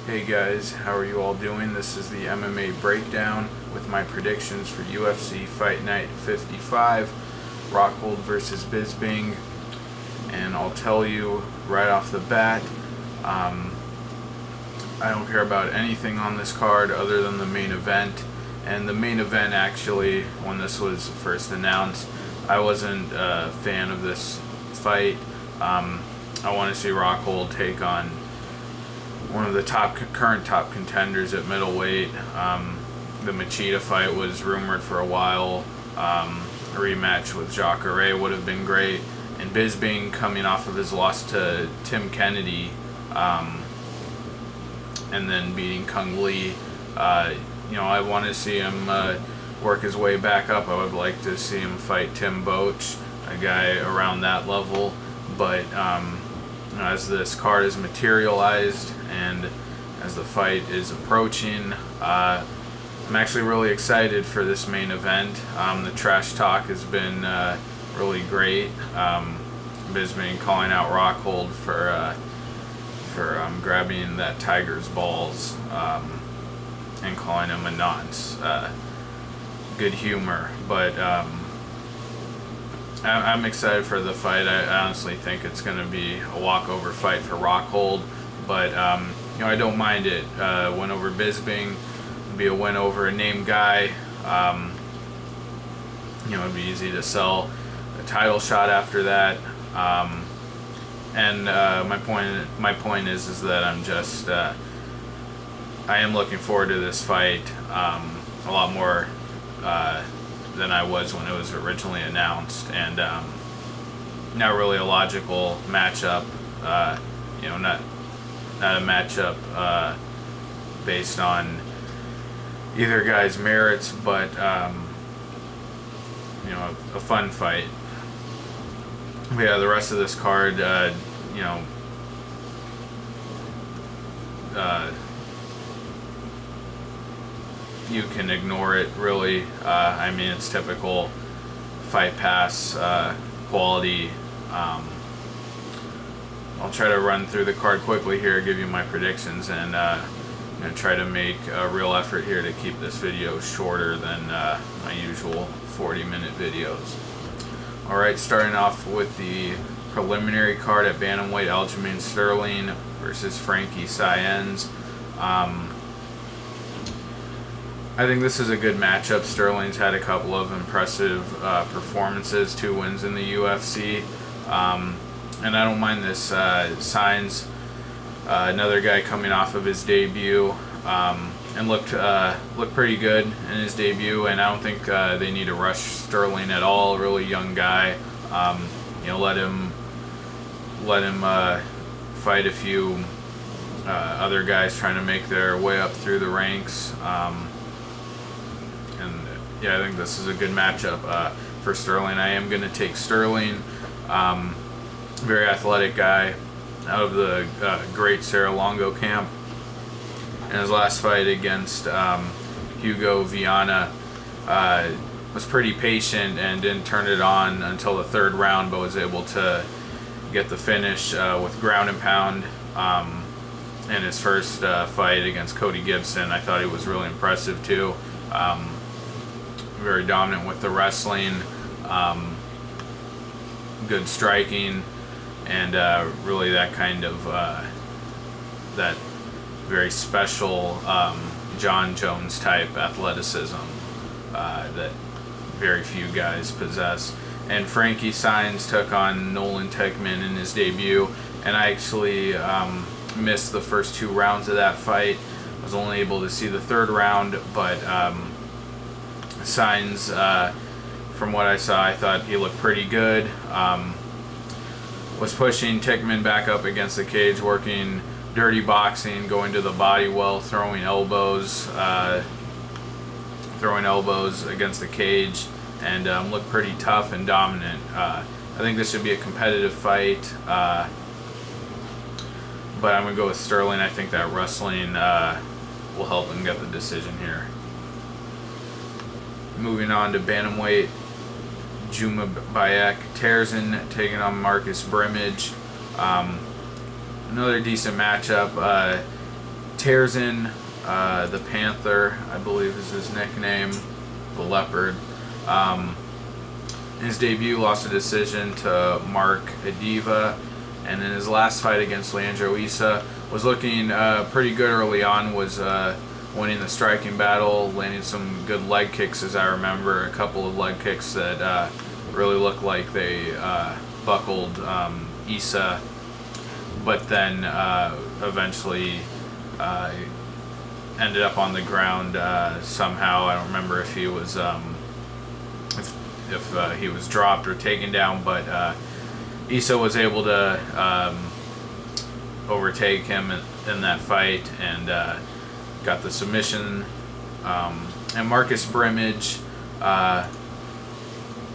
Hey guys, how are you all doing? This is the MMA breakdown with my predictions for UFC Fight Night 55, Rockhold versus Bisping. And I'll tell you right off the bat, I don't care about anything on this card other than the main event. And the main event, actually, when this was first announced, I wasn't a fan of this fight. I want to see Rockhold take on one of the current top contenders at middleweight. The Machida fight was rumored for a while. A rematch with Jacare would have been great. And Bisping, coming off of his loss to Tim Kennedy, and then beating Kung Lee, I want to see him work his way back up. I would like to see him fight Tim Boetsch, a guy around that level. But as this card is materialized and as the fight is approaching, I'm actually really excited for this main event. The trash talk has been really great. Bisping calling out Rockhold for grabbing that tiger's balls and calling him a nonce. Good humor, but I'm excited for the fight. I honestly think it's going to be a walkover fight for Rockhold, but I don't mind it. Win over Bisping, be a win over a named guy. It'd be easy to sell a title shot after that. My point is that I'm just I am looking forward to this fight a lot more than I was when it was originally announced, and not really a logical matchup. Not a matchup based on either guy's merits, but a fun fight. But yeah, the rest of this card, you can ignore it, really. It's typical Fight Pass quality. I'll try to run through the card quickly here, give you my predictions, and try to make a real effort here to keep this video shorter than my usual 40-minute videos. Alright, starting off with the preliminary card at Bantamweight, Aljamain Sterling versus Frankie Saenz. I think this is a good matchup. Sterling's had a couple of impressive performances, 2 wins in the UFC, and I don't mind this. Saenz, another guy coming off of his debut, and looked pretty good in his debut, and I don't think they need to rush Sterling at all. Really young guy. Let him fight a few other guys trying to make their way up through the ranks. I think this is a good matchup for Sterling. I am going to take Sterling. Very athletic guy out of the great Serra-Longo camp. In his last fight against Hugo Viana, was pretty patient and didn't turn it on until the 3rd round, but was able to get the finish with ground and pound. In his first fight against Cody Gibson, I thought he was really impressive too. Very dominant with the wrestling, good striking, and really that kind of that very special John Jones type athleticism that very few guys possess. And Frankie Saenz took on Nolan Tekman in his debut, and I actually missed the first 2 rounds of that fight. I was only able to see the 3rd round, but Saenz, from what I saw, I thought he looked pretty good. Was pushing Tekman back up against the cage, working dirty boxing, going to the body well, throwing elbows against the cage, and looked pretty tough and dominant. I think this should be a competitive fight, but I'm going to go with Sterling. I think that wrestling will help him get the decision here. Moving on to Bantamweight, Juma Bayek Pearson taking on Marcus Brimage. Another decent matchup. Tuerxun, the Panther, I believe is his nickname, the Leopard. In his debut, lost a decision to Mark Adiva, and in his last fight against Leandro Issa, was looking pretty good early on, was winning the striking battle, landing some good leg kicks, as I remember, a couple of leg kicks that really looked like they buckled Issa, but then eventually ended up on the ground somehow. I don't remember if he was if he was dropped or taken down, but Issa was able to overtake him in that fight and got the submission. And Marcus Brimage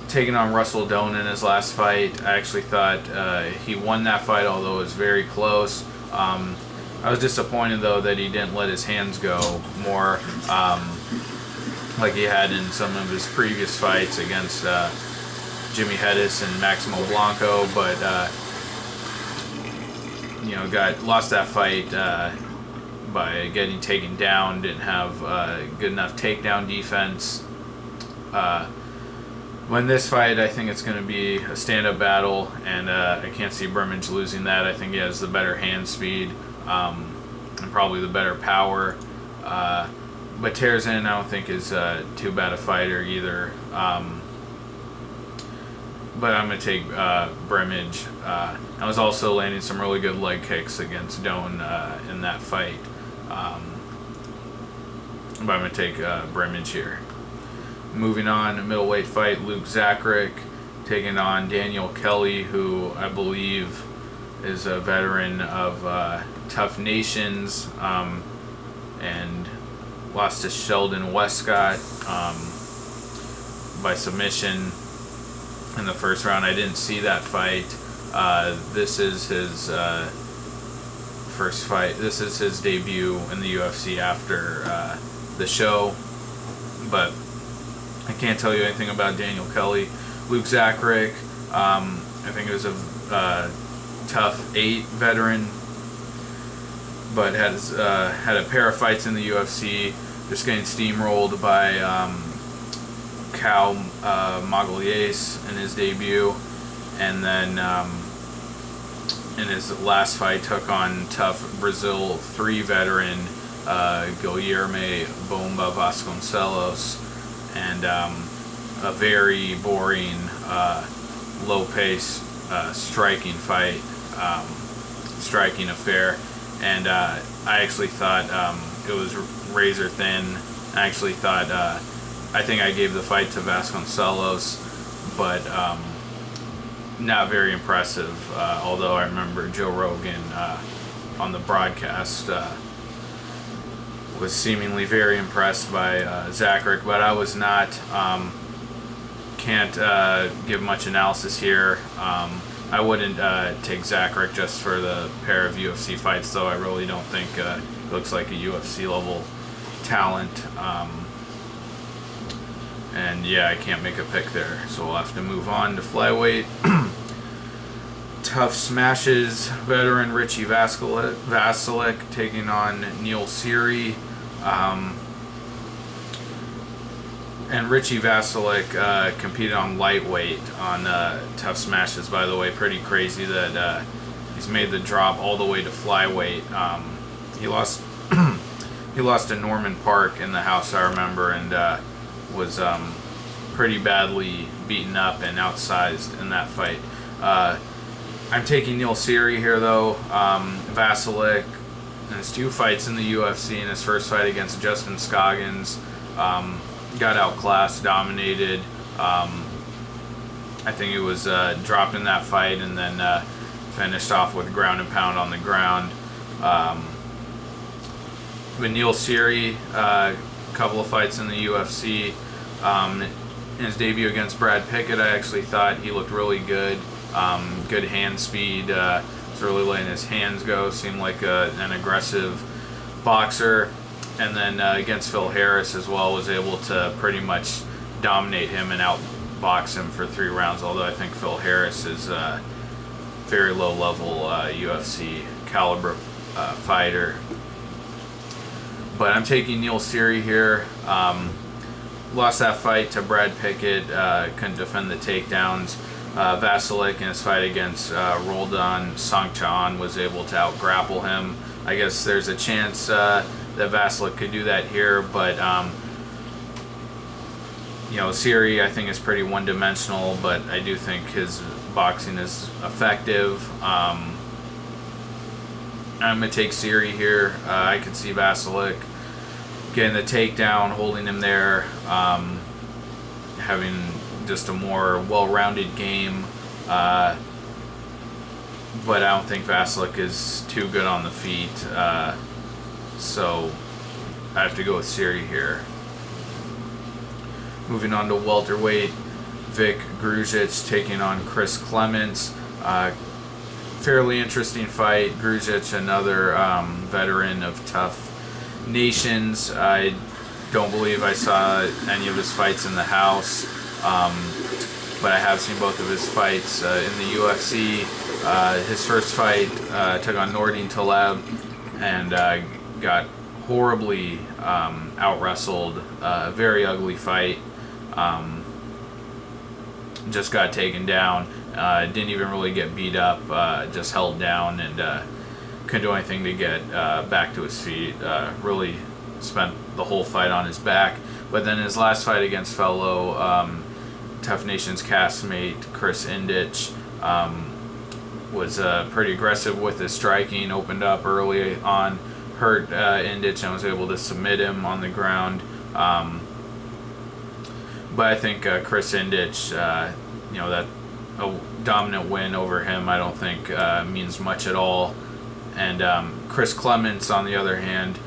taking on Russell Doan in his last fight. I actually thought he won that fight, although it was very close. I was disappointed, though, that he didn't let his hands go more like he had in some of his previous fights against Jimmy Hedis and Maximo Blanco, but lost that fight by getting taken down. Didn't have good enough takedown defense. When this fight, I think it's going to be a stand-up battle, and I can't see Brimage losing that. I think he has the better hand speed and probably the better power. But Tuerxun, I don't think is too bad a fighter either. But I'm going to take Brimage. I was also landing some really good leg kicks against Doan in that fight. But I'm going to take Brimage here. Moving on, a middleweight fight, Luke Zacharek taking on Daniel Kelly, who I believe is a veteran of Tough Nations, and lost to Sheldon Westcott by submission in the first round. I didn't see that fight. This is his first fight. This is his debut in the UFC after the show, but I can't tell you anything about Daniel Kelly. Luke Zacharek, I think it was a Tough 8 veteran, but had a pair of fights in the UFC, just getting steamrolled by Cal Magalhães in his debut, and then in his last fight took on Tough Brazil 3 veteran Guilherme Bomba Vasconcelos, and a very boring, low-pace striking fight, striking affair, and I actually thought it was razor thin. I actually thought I think I gave the fight to Vasconcelos, but not very impressive. Although I remember Joe Rogan on the broadcast was seemingly very impressed by Zacharek, but I was not. Can't give much analysis here. I wouldn't take Zacharek just for the pair of UFC fights, though I really don't think he looks like a UFC level talent. And yeah, I can't make a pick there, so we'll have to move on to flyweight. Tough Smashes veteran Richie Vaculik taking on Neil Seery. And Richie Vaculik competed on lightweight on Tough Smashes, by the way. Pretty crazy that he's made the drop all the way to flyweight. He lost he lost to Norman Park in the house, I remember, and was pretty badly beaten up and outsized in that fight. I'm taking Neil Seery here, though. Vaculik, in his 2 fights in the UFC, in his first fight against Justin Scoggins, got outclassed, dominated. I think he was dropped in that fight and then finished off with ground and pound on the ground. But Neil Seery, a couple of fights in the UFC. In his debut against Brad Pickett, I actually thought he looked really good. Good hand speed, was really letting his hands go, seemed like an aggressive boxer. And then against Phil Harris as well, was able to pretty much dominate him and outbox him for 3 rounds, although I think Phil Harris is a very low-level UFC caliber fighter. But I'm taking Seery here. Lost that fight to Brad Pickett. Couldn't defend the takedowns. Vaculik in his fight against Roldan Songchan was able to out-grapple him. I guess there's a chance that Vaculik could do that here, but you know, Seery I think is pretty one-dimensional, but I do think his boxing is effective. I'm going to take Seery here. I could see Vaculik getting the takedown, holding him there, having just a more well-rounded game. But I don't think Vaculik is too good on the feet. So I have to go with Seery here. Moving on to welterweight, Vic Grujic taking on Chris Clements. Fairly interesting fight. Grujic, another veteran of Tough Nations. I don't believe I saw any of his fights in the house, but I have seen both of his fights in the UFC. His first fight took on Nordine Taleb and got horribly out-wrestled. A very ugly fight. Just got taken down. Didn't even really get beat up. Just held down and couldn't do anything to get back to his feet. Really spent the whole fight on his back. But then his last fight against fellow Tough Nations castmate Chris Indich was pretty aggressive with his striking. Opened up early on, hurt Indich, and was able to submit him on the ground. But I think Chris Indich, you know, that a dominant win over him, I don't think means much at all. And Chris Clements, on the other hand,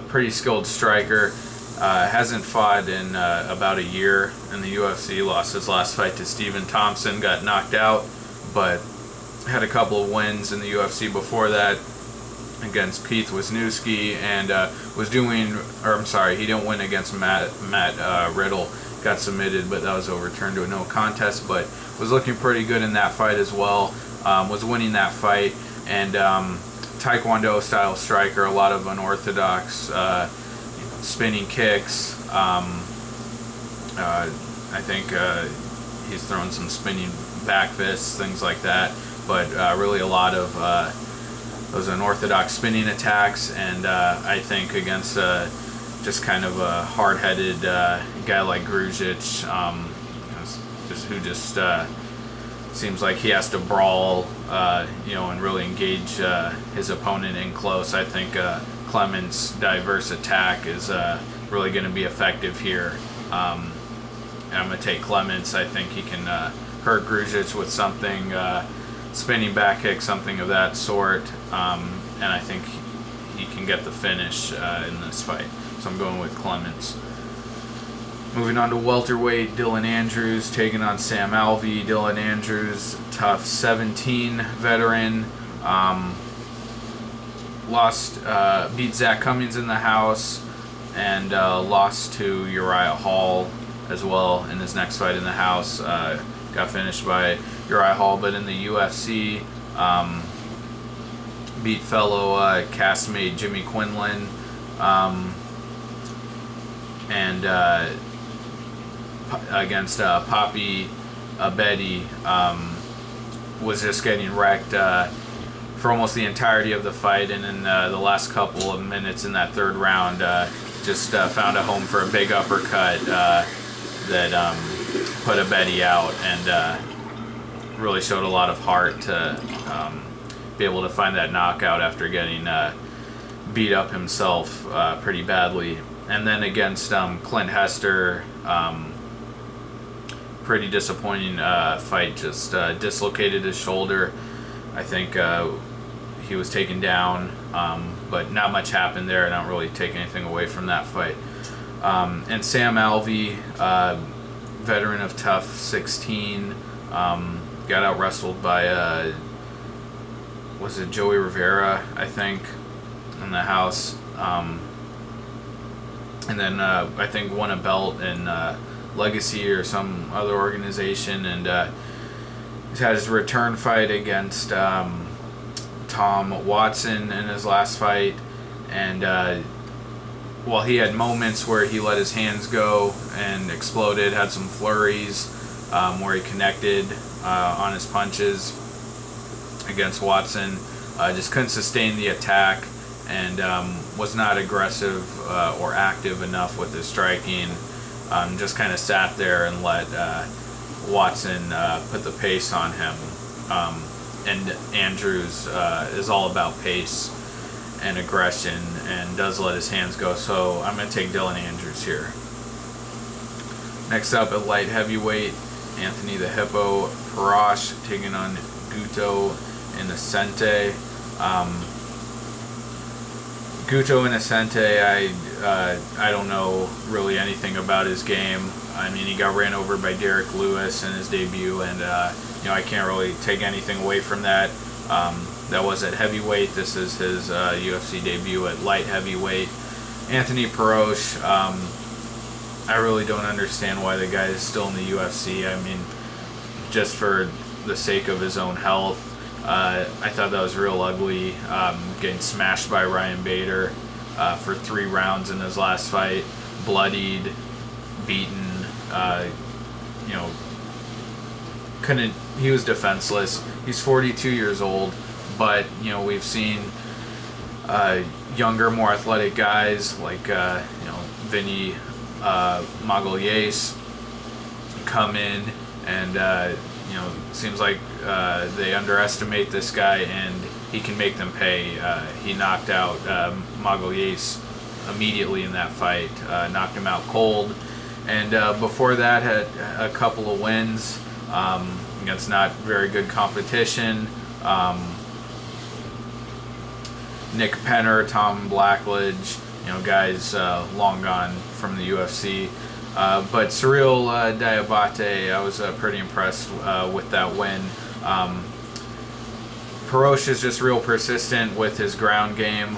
pretty skilled striker. Hasn't fought in about a year in the UFC. Lost his last fight to Stephen Thompson, got knocked out, but had a couple of wins in the UFC before that against Keith Wisniewski, and was doing, or I'm sorry, he didn't win against Matt Riddle. Got submitted, but that was overturned to a no contest, but was looking pretty good in that fight as well. Was winning that fight, and Taekwondo style striker, a lot of unorthodox spinning kicks. I think he's thrown some spinning back fists, things like that, but really a lot of those unorthodox spinning attacks, and I think against just kind of a hard-headed guy like Grujic, who just seems like he has to brawl, you know, and really engage his opponent in close. I think Clements' diverse attack is really going to be effective here. And I'm going to take Clements. I think he can hurt Grujic with something, spinning back kick, something of that sort, and I think he can get the finish in this fight. So I'm going with Clements. Moving on to welterweight, Dylan Andrews taking on Sam Alvey. Dylan Andrews, tough 17 veteran. Beat Zach Cummings in the house, and lost to Uriah Hall as well in his next fight in the house. Got finished by Uriah Hall, but in the UFC, beat fellow castmate Jimmy Quinlan, and against Papi Abedi, was just getting wrecked for almost the entirety of the fight, and in the last couple of minutes in that third round, just found a home for a big uppercut that put Abedi out, and really showed a lot of heart to be able to find that knockout after getting beat up himself pretty badly. And then against Clint Hester, pretty disappointing fight. Just dislocated his shoulder. I think he was taken down, but not much happened there. I don't really take anything away from that fight. And Sam Alvey, veteran of Tough 16, got out wrestled by was it Joey Rivera, I think, in the house. And then I think won a belt in Legacy or some other organization, and he's had his return fight against Tom Watson in his last fight, and while he had moments where he let his hands go and exploded, had some flurries where he connected on his punches against Watson, just couldn't sustain the attack and was not aggressive or active enough with his striking. Just kind of sat there and let Watson put the pace on him. And Andrews is all about pace and aggression and does let his hands go, so I'm going to take Dylan Andrews here. Next up at light heavyweight, Anthony the Hippo Perosh taking on Guto Inocente. Guto Inocente, I don't know really anything about his game. I mean, he got ran over by Derek Lewis in his debut, and I can't really take anything away from that. That was at heavyweight. This is his UFC debut at light heavyweight. Anthony Perosh, I really don't understand why the guy is still in the UFC. I mean, just for the sake of his own health. I thought that was real ugly, getting smashed by Ryan Bader for 3 rounds in his last fight, bloodied, beaten, he was defenseless. He's 42 years old, but we've seen younger, more athletic guys like Vinny Magalhaes come in, and seems like they underestimate this guy, and he can make them pay. He knocked out Magalhaes immediately in that fight, knocked him out cold, and before that had a couple of wins against not very good competition. Nick Penner, Tom Blackledge, guys long gone from the UFC. But Cyril Diabate, I was pretty impressed with that win. Perosh is just real persistent with his ground game.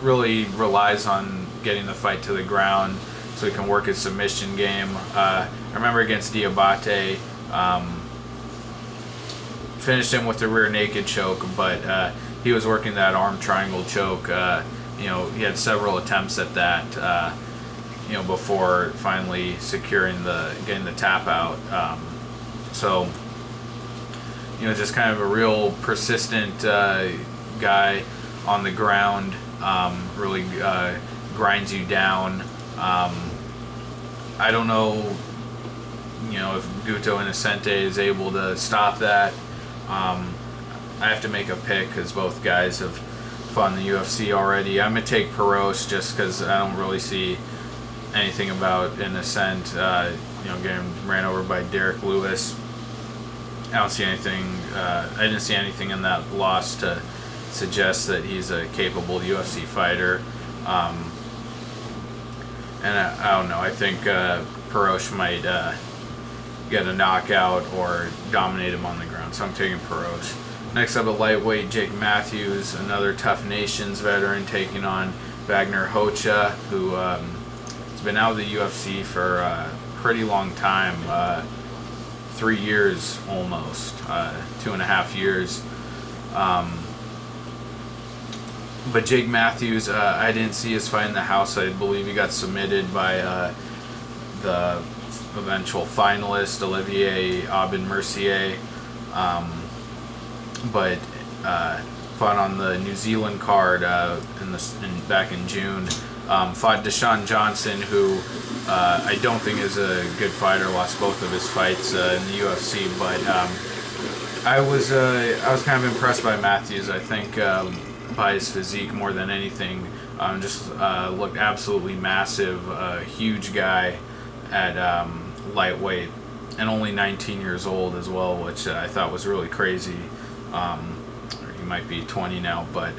Really relies on getting the fight to the ground so he can work his submission game. I remember against Diabate, finished him with the rear naked choke, but he was working that arm triangle choke. He had several attempts at that. Before finally getting the tap out. Just kind of a real persistent guy on the ground, really grinds you down. I don't know, if Guto Inocente is able to stop that. I have to make a pick because both guys have fought in the UFC already. I'm going to take Perosh just because I don't really see anything about Innocent, getting ran over by Derek Lewis. I don't see anything. I didn't see anything in that loss to suggest that he's a capable UFC fighter. And I don't know. I think Perosh might get a knockout or dominate him on the ground. So I'm taking Perosh. Next up at lightweight, Jake Matthews, another Tough Nations veteran, taking on Wagner Rocha, who has been out of the UFC for a pretty long time, 3 years almost, 2.5 years. But Jake Matthews, I didn't see his fight in the house. I believe he got submitted by the eventual finalist, Olivier Aubin-Mercier, but fought on the New Zealand card back in June. Fought Deshaun Johnson, who I don't think is a good fighter. Lost both of his fights in the UFC, but I was kind of impressed by Matthews. I think by his physique more than anything. Just looked absolutely massive, huge guy at lightweight, and only 19 years old as well, which I thought was really crazy. He might be 20 now, but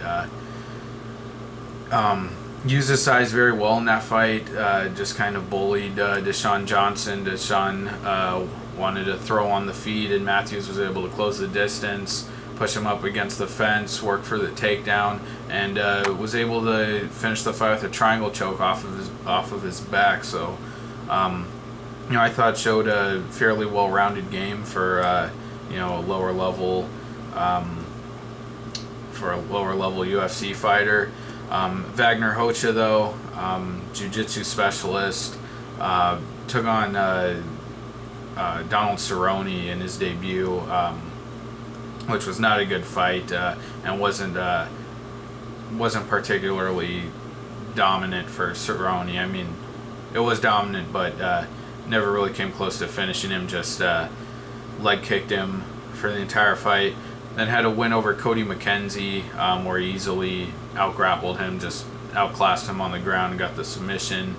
used his size very well in that fight. Just kind of bullied Deshaun Johnson. Deshaun wanted to throw on the feet, and Matthews was able to close the distance, push him up against the fence, work for the takedown, and was able to finish the fight with a triangle choke off of his back. So, I thought showed a fairly well-rounded game for a lower level UFC fighter. Rocha, though, jiu-jitsu specialist, took on Donald Cerrone in his debut, which was not a good fight, and wasn't particularly dominant for Cerrone. I mean, it was dominant, but never really came close to finishing him. Just leg kicked him for the entire fight. Then had a win over Cody McKenzie, where he easily outgrappled him, just outclassed him on the ground and got the submission.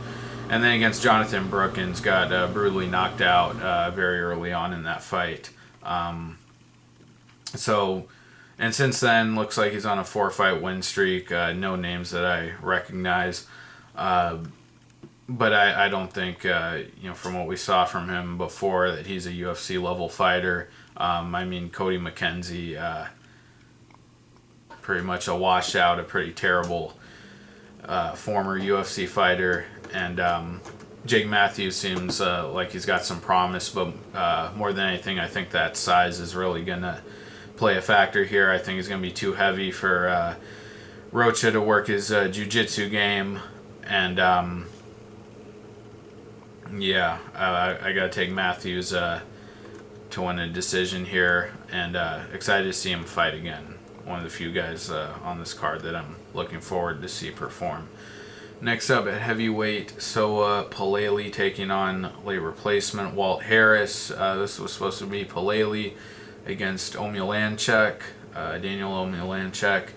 And then against Jonathan Brookins, got brutally knocked out very early on in that fight. And since then, looks like he's on a 4-fight win streak. No names that I recognize. But I don't think, from what we saw from him before, that he's a UFC level fighter. I mean, Cody McKenzie, pretty much a washout, a pretty terrible former UFC fighter. And Jake Matthews seems like he's got some promise, but more than anything, I think that size is really going to play a factor here. I think he's going to be too heavy for Rocha to work his jiu-jitsu game. And I got to take Matthews to win a decision here, and excited to see him fight again. One of the few guys on this card that I'm looking forward to see perform. Next up at heavyweight, Palelei taking on late replacement Walt Harris. This was supposed to be Palelei against Omulanchek, Daniel Omulanchek.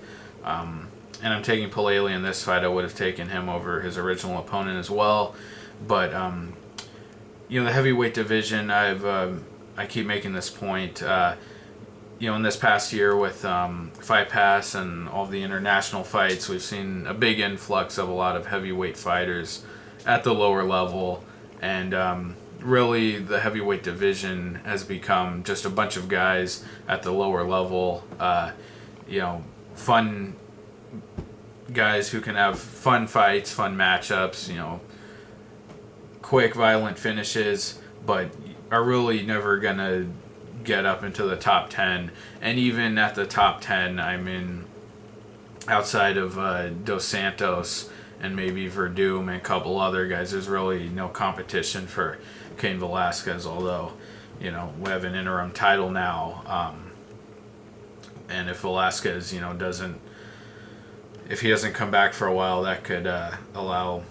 And I'm taking Palelei in this fight. I would have taken him over his original opponent as well. But, the heavyweight division, I keep making this point, in this past year with Fight Pass and all the international fights, we've seen a big influx of a lot of heavyweight fighters at the lower level, and really the heavyweight division has become just a bunch of guys at the lower level, fun guys who can have fun fights, fun matchups, quick, violent finishes, but are really never going to get up into the top 10. And even at the top 10, I mean, outside of Dos Santos and maybe Verdum and a couple other guys, there's really no competition for Cain Velasquez, although, we have an interim title now. And if Velasquez, if he doesn't come back for a while, that could allow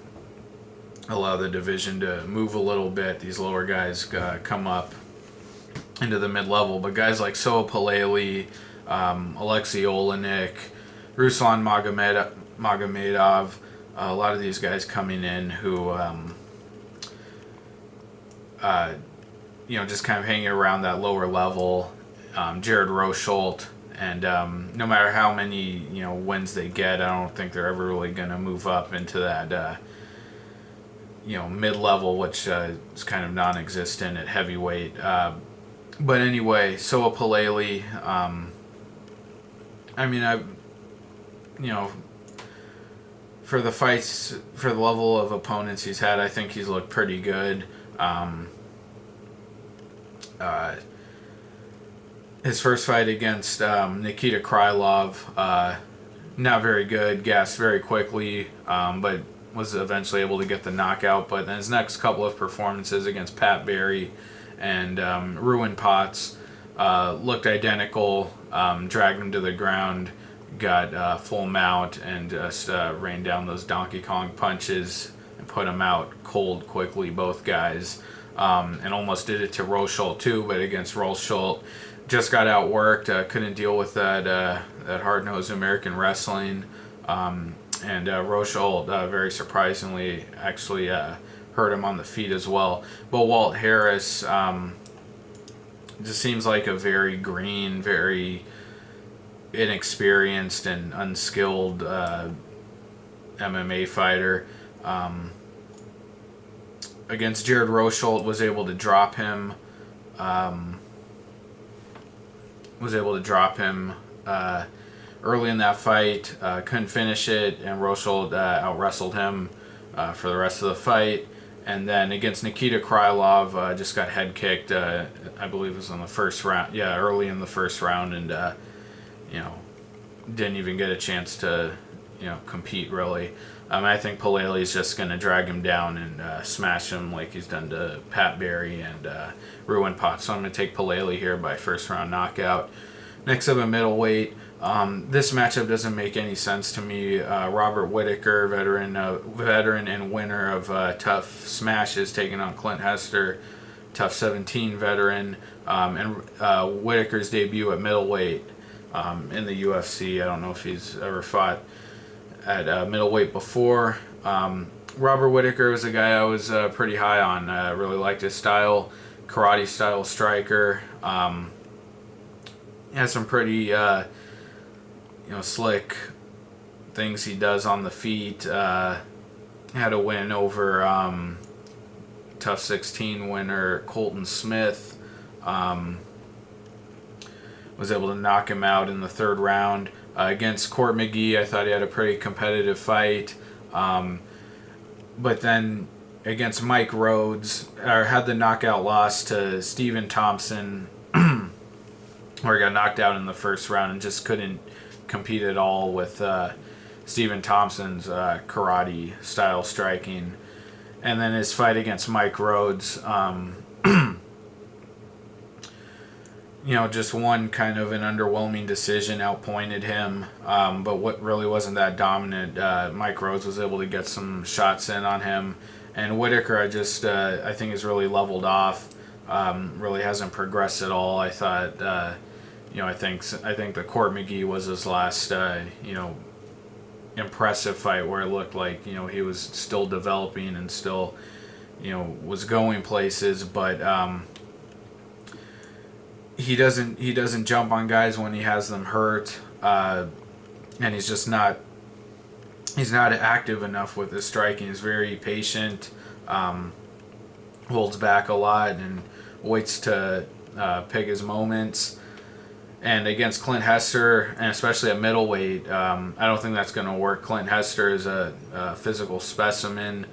the division to move a little bit. These lower guys come up into the mid-level, but guys like Soa Palelei, Alexei Olenek, Ruslan Magomedov, a lot of these guys coming in who, just kind of hanging around that lower level. Jared Rochhold, and no matter how many wins they get, I don't think they're ever really going to move up into that mid-level, which is kind of non-existent at heavyweight. But anyway, Soa Palelei, for the fights, for the level of opponents he's had, I think he's looked pretty good. His first fight against Nikita Krylov, not very good, gassed very quickly, but was eventually able to get the knockout. But then his next couple of performances against Pat Barry and Ruin Potts looked identical, dragged him to the ground, got full mount, and just rained down those Donkey Kong punches and put him out cold quickly, both guys. And almost did it to Rochhold too, but against Rochhold, just got outworked, couldn't deal with that hard-nosed American wrestling. And Rochhold, very surprisingly, actually hurt him on the feet as well. But Walt Harris just seems like a very green, very inexperienced and unskilled MMA fighter. Against Jared Rochhold, was able to drop him. Early in that fight, couldn't finish it, and Rochhold out-wrestled him for the rest of the fight. And then against Nikita Krylov, just got head kicked, I believe it was in the first round. Yeah, early in the first round, and, didn't even get a chance to, compete really. I think Palelei is just going to drag him down and smash him like he's done to Pat Barry and Ruin Pot. So I'm going to take Palelei here by first round knockout. Next up, a middleweight. This matchup doesn't make any sense to me. Robert Whittaker, veteran and winner of Tough Smashes, taking on Clint Hester, Tough 17 veteran, and Whittaker's debut at middleweight in the UFC. I don't know if he's ever fought at middleweight before. Robert Whittaker was a guy I was pretty high on. I really liked his style, karate style striker. He has some pretty slick things he does on the feet. Had a win over Tough 16 winner Colton Smith. Was able to knock him out in the third round. Against Court McGee, I thought he had a pretty competitive fight. But then against Mike Rhodes, had the knockout loss to Stephen Thompson, where he got knocked out in the first round and just couldn't compete at all with Stephen Thompson's karate style striking. And then his fight against Mike Rhodes, just one kind of an underwhelming decision, outpointed him. But what really wasn't that dominant. Mike Rhodes was able to get some shots in on him. And Whittaker, I think has really leveled off. Really hasn't progressed at all. I thought, I think the Court McGee was his last, impressive fight where it looked like, he was still developing and still, was going places, but he doesn't jump on guys when he has them hurt, and he's not active enough with his striking. He's very patient, holds back a lot, and waits to pick his moments. And against Clint Hester, and especially at middleweight, I don't think that's going to work. Clint Hester is a physical specimen,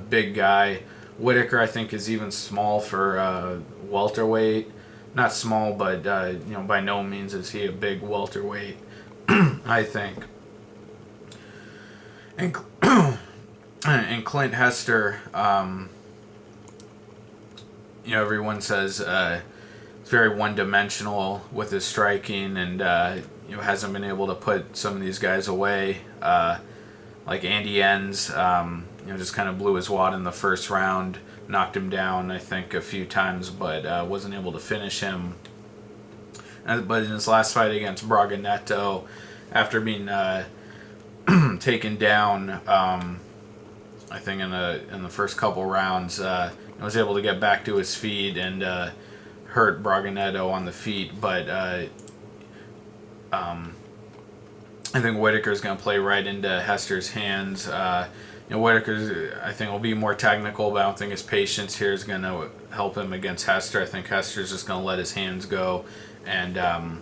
big guy. Whittaker, I think, is even small for welterweight. Not small, but by no means is he a big welterweight, I think. And Clint Hester, everyone says it's very one-dimensional with his striking, and hasn't been able to put some of these guys away, like Andy Enns. Just kind of blew his wad in the first round, knocked him down, I think, a few times, but wasn't able to finish him. But in his last fight against Braga Neto, after being taken down, I think in the first couple rounds, was able to get back to his feet and hurt Braga Neto on the feet. But I think Whittaker's going to play right into Hester's hands. Whittaker, I think, will be more technical, but I don't think his patience here is going to help him against Hester. I think Hester's just going to let his hands go, and I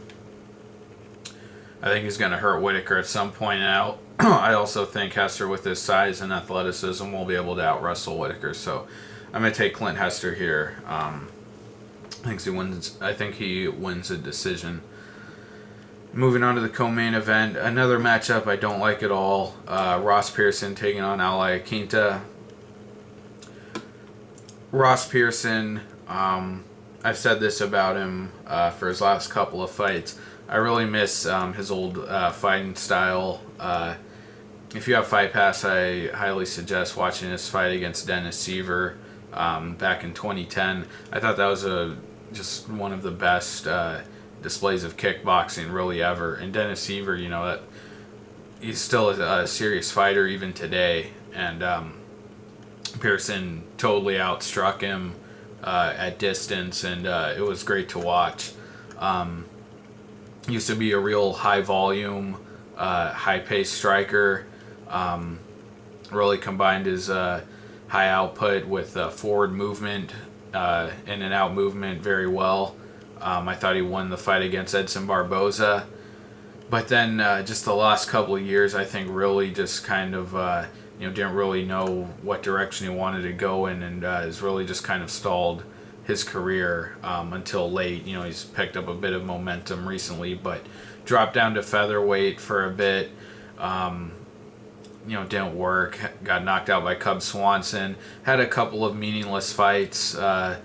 think he's going to hurt Whittaker at some point. And I also think Hester, with his size and athleticism, will be able to out-wrestle Whittaker. So I'm going to take Clint Hester here. I think he wins a decision. Moving on to the co-main event, another matchup I don't like at all. Ross Pearson taking on Iaquinta. Ross Pearson, I've said this about him for his last couple of fights. I really miss his old fighting style. If you have Fight Pass, I highly suggest watching his fight against Dennis Seaver back in 2010. I thought that was just one of the best displays of kickboxing really ever. And Dennis Seaver, that he's still a serious fighter even today. And Pearson totally outstruck him at distance, and it was great to watch. Used to be a real high volume, high paced striker. Really combined his high output with forward movement, in and out movement very well. I thought he won the fight against Edson Barboza. But then just the last couple of years, I think really just kind of, didn't really know what direction he wanted to go in, and has really just kind of stalled his career until late. He's picked up a bit of momentum recently, but dropped down to featherweight for a bit. Didn't work. Got knocked out by Cub Swanson. Had a couple of meaningless fights about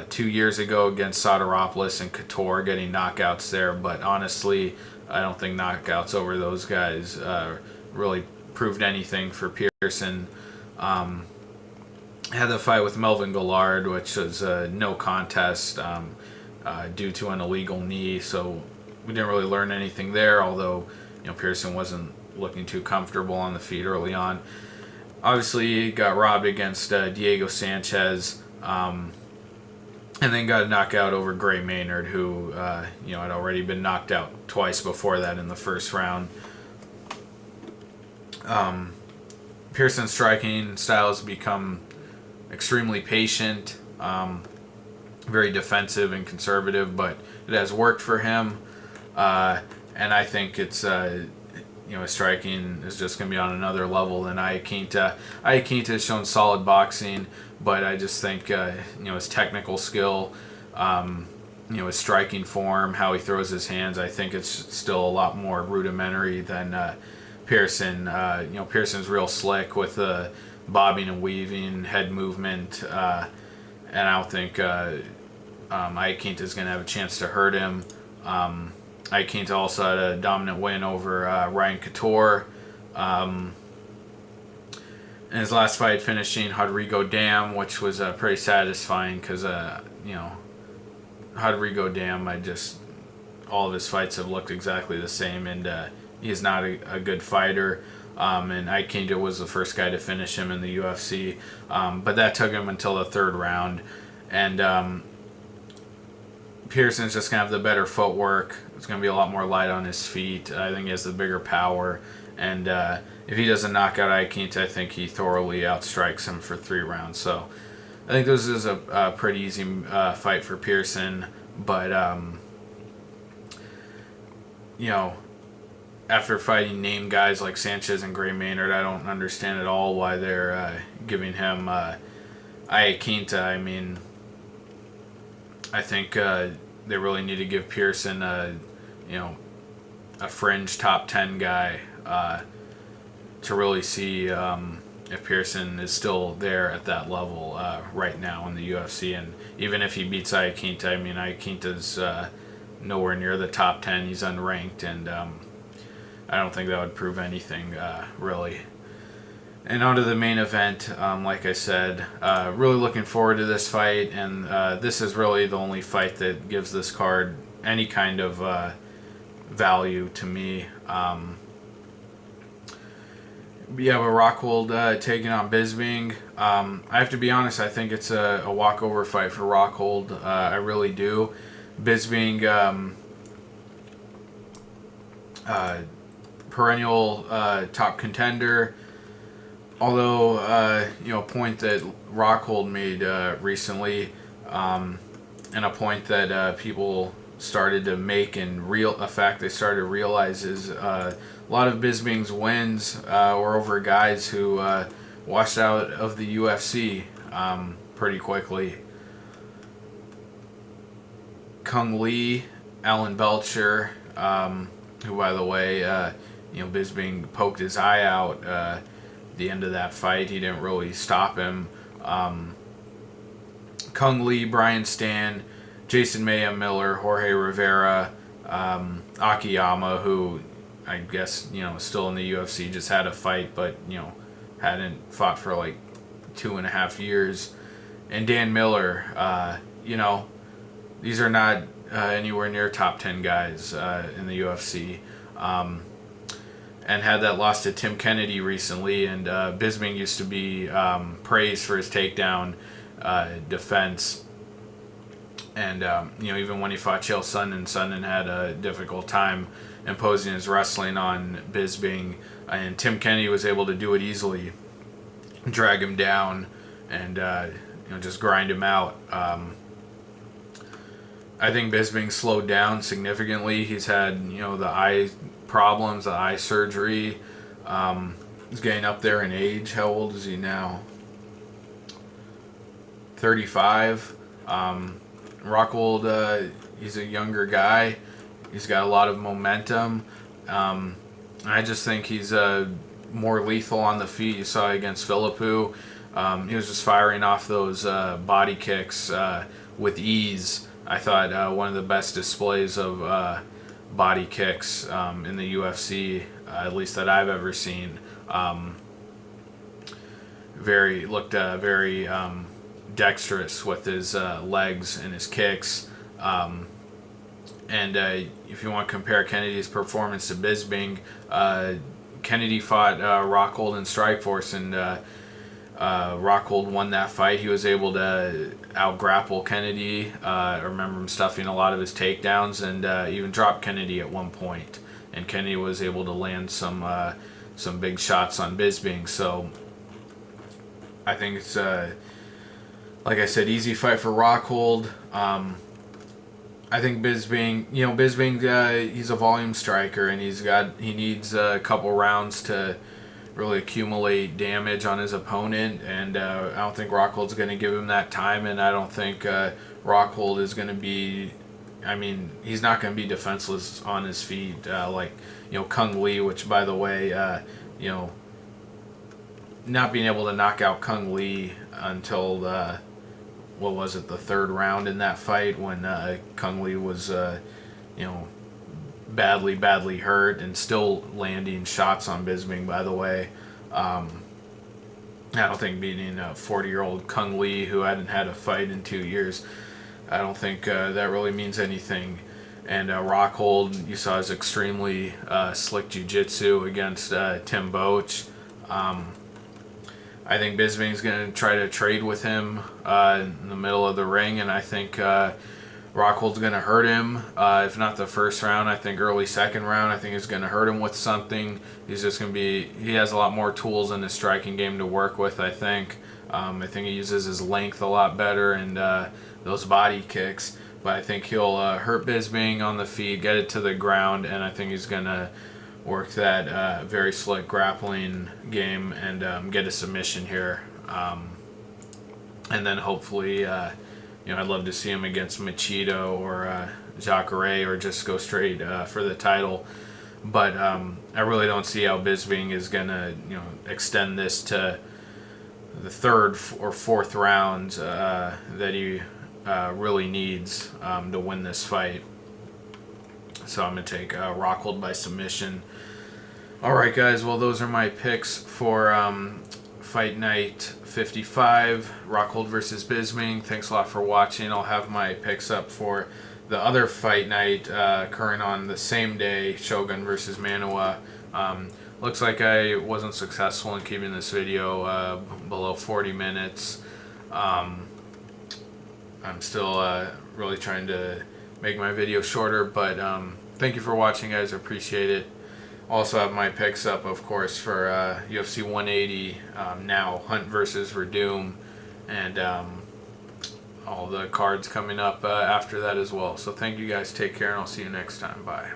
2 years ago against Soteropoulos and Couture, getting knockouts there. But honestly, I don't think knockouts over those guys really proved anything for Pearson. Had the fight with Melvin Gillard, which was no contest due to an illegal knee, so we didn't really learn anything there, although Pearson wasn't looking too comfortable on the feet early on. Obviously, he got robbed against Diego Sanchez, and then got a knockout over Gray Maynard, who had already been knocked out twice before that in the first round. Pearson's striking style has become extremely patient, very defensive and conservative, but it has worked for him. And I think it's his striking is just going to be on another level than Iaquinta. Iaquinta has shown solid boxing, but I just think his technical skill, his striking form, how he throws his hands, I think it's still a lot more rudimentary than Pearson. Pearson's real slick with the bobbing and weaving, head movement, and I don't think Iaquinta is going to have a chance to hurt him. Iaquinta also had a dominant win over Ryan Couture. In his last fight, finishing Rodrigo Dam, which was pretty satisfying because, Rodrigo Dam, all of his fights have looked exactly the same, and he's not a good fighter. And Iaquinta was the first guy to finish him in the UFC, but that took him until the third round. And Pearson's just going to have the better footwork. It's going to be a lot more light on his feet. I think he has the bigger power. And if he doesn't knock out Iaquinta, I think he thoroughly outstrikes him for 3 rounds. So I think this is a pretty easy fight for Pearson. But, after fighting name guys like Sanchez and Gray Maynard, I don't understand at all why they're giving him Iaquinta. I mean, I think they really need to give Pearson a fringe top 10 guy to really see if Pearson is still there at that level right now in the UFC. And even if he beats Iaquinta, I mean, Iaquinta's nowhere near the top 10. He's unranked, and I don't think that would prove anything really. And on to the main event, like I said, really looking forward to this fight, and this is really the only fight that gives this card any kind of value to me. But Rockhold taking on Bisping. I have to be honest, I think it's a walkover fight for Rockhold. I really do. Bisping, perennial top contender. Although, a point that Rockhold made recently, and a point that people started to make in a fact they started to realize is a lot of Bisping's wins were over guys who washed out of the UFC pretty quickly. Kung Lee, Alan Belcher, who, by the way, Bisping poked his eye out the end of that fight. He didn't really stop him. Kung Lee, Brian Stan, Jason Maya Miller, Jorge Rivera, Akiyama, who I guess is still in the UFC, just had a fight, but hadn't fought for like 2.5 years, and Dan Miller. These are not anywhere near top 10 guys in the UFC. And had that loss to Tim Kennedy recently, and Bisping used to be praised for his takedown defense. And even when he fought Chael Sonnen had a difficult time imposing his wrestling on Bisping, and Tim Kennedy was able to do it easily, drag him down, and just grind him out. I think Bisping slowed down significantly. He's had the eye problems, the eye surgery. He's getting up there in age. How old is he now? 35. Rockhold, he's a younger guy. He's got a lot of momentum. I just think he's more lethal on the feet. You saw against Philippou. He was just firing off those body kicks with ease. I thought one of the best displays of body kicks in the UFC, at least that I've ever seen. Looked very dexterous with his legs and his kicks. And if you want to compare Kennedy's performance to Bisping, Kennedy fought Rockhold in Strikeforce, and Rockhold won that fight. He was able to out-grapple Kennedy. I remember him stuffing a lot of his takedowns, and even dropped Kennedy at one point. And Kennedy was able to land some big shots on Bisping. So I think it's, like I said, easy fight for Rockhold. I think Bisping, he's a volume striker, and he needs a couple rounds to really accumulate damage on his opponent, and I don't think Rockhold's going to give him that time, and I don't think Rockhold is going to be, he's not going to be defenseless on his feet like, Kung Lee, which, by the way, not being able to knock out Kung Lee until the third round in that fight, when Kung Lee was badly hurt and still landing shots on Bisping, by the way. I don't think beating a 40-year-old Kung Lee who hadn't had a fight in 2 years, I don't think that really means anything. And Rockhold, you saw his extremely slick jiu-jitsu against Tim Boetsch. I think Bisping's going to try to trade with him in the middle of the ring, and I think Rockhold's going to hurt him. If not the first round, I think early second round. I think he's going to hurt him with something. He's just going to be, he has a lot more tools in his striking game to work with, I think. I think he uses his length a lot better and those body kicks. But I think he'll hurt Bisping on the feet, get it to the ground, and I think he's going to work that very slick grappling game and get a submission here. And then hopefully, I'd love to see him against Machado or Jacare, or just go straight for the title. But I really don't see how Bisping is going to extend this to the third or fourth round that he really needs to win this fight. So I'm going to take Rockhold by submission. Alright guys, well those are my picks for Fight Night 55, Rockhold versus Bisping. Thanks a lot for watching. I'll have my picks up for the other Fight Night occurring on the same day, Shogun versus Manoa. Looks like I wasn't successful in keeping this video below 40 minutes. I'm still really trying to make my video shorter, but thank you for watching guys, I appreciate it. Also have my picks up, of course, for UFC 180 now, Hunt versus Verdum, and all the cards coming up after that as well. So thank you guys, take care, and I'll see you next time. Bye.